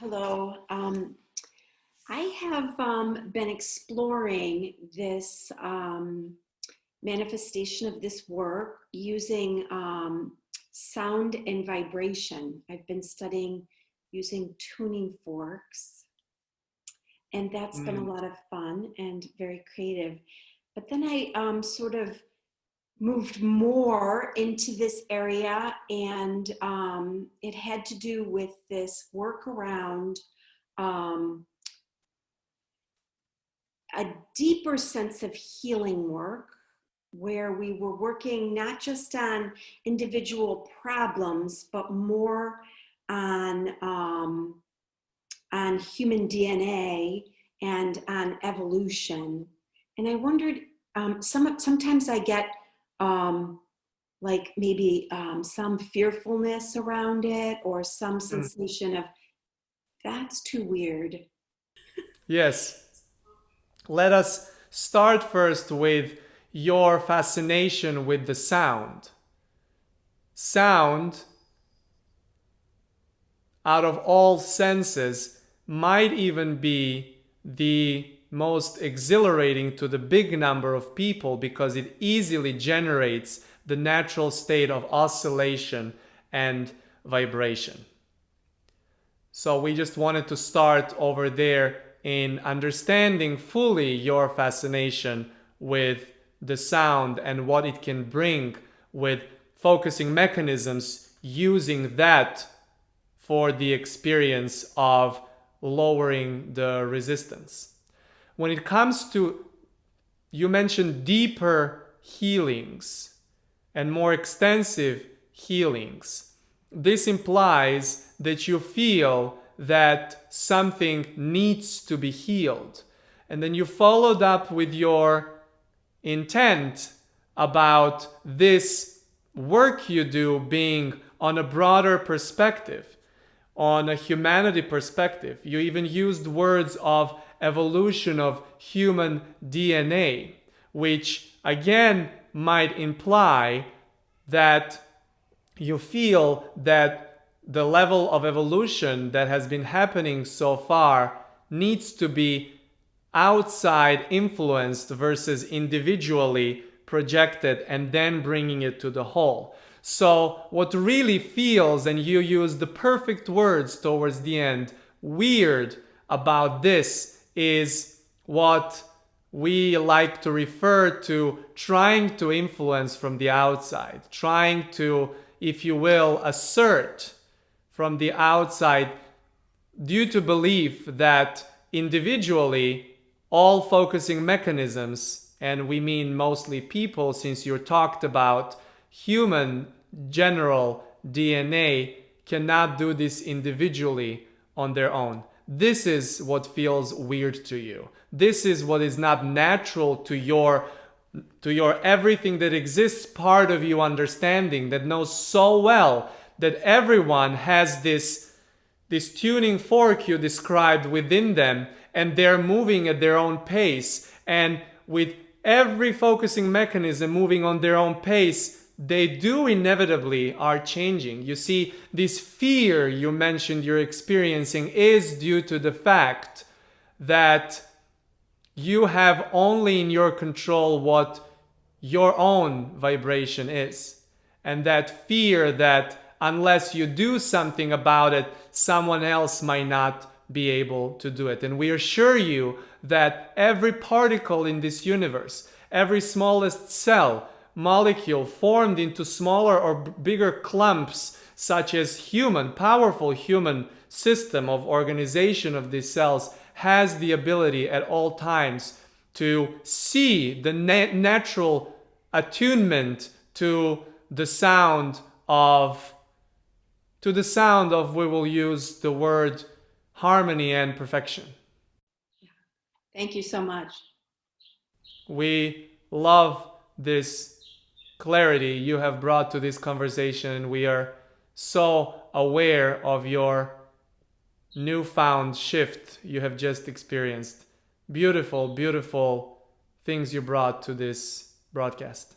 Hello. I have been exploring this manifestation of this work using sound and vibration. I've been studying using tuning forks, and that's been a lot of fun and very creative. But then I sort of moved more into this area, and it had to do with this work around a deeper sense of healing work, where we were working not just on individual problems, but more on human DNA and on evolution. And I wondered, sometimes I get like maybe some fearfulness around it, or some sensation of that's too weird. Yes. Let us start first with your fascination with the sound. Sound, out of all senses, might even be the most exhilarating to the big number of people because it easily generates the natural state of oscillation and vibration. So we just wanted to start over there in understanding fully your fascination with the sound and what it can bring with focusing mechanisms, using that for the experience of lowering the resistance. When it comes to, you mentioned deeper healings and more extensive healings. This implies that you feel that something needs to be healed. And then you followed up with your intent about this work you do being on a broader perspective, on a humanity perspective. You even used words of evolution of human DNA, which again might imply that you feel that the level of evolution that has been happening so far needs to be outside influenced versus individually projected and then bringing it to the whole. So what really feels, and you use the perfect words towards the end, weird about this is what we like to refer to trying to influence from the outside, trying to, if you will, assert from the outside due to belief that individually all focusing mechanisms, and we mean mostly people since you talked about human general DNA, cannot do this individually on their own. This is what feels weird to you. This is what is not natural to your everything that exists part of you understanding, that knows so well that everyone has this tuning fork you described within them, and they're moving at their own pace. And with every focusing mechanism moving on their own pace, they do inevitably are changing. You see, this fear you mentioned you're experiencing is due to the fact that you have only in your control what your own vibration is. And that fear that unless you do something about it, someone else might not be able to do it. And we assure you that every particle in this universe, every smallest cell, molecule formed into smaller or bigger clumps, such as powerful human system of organization of these cells, has the ability at all times to see the natural attunement to the sound of we will use the word harmony and perfection. Thank you so much. We love this clarity you have brought to this conversation. We are so aware of your newfound shift you have just experienced. Beautiful, beautiful things you brought to this broadcast.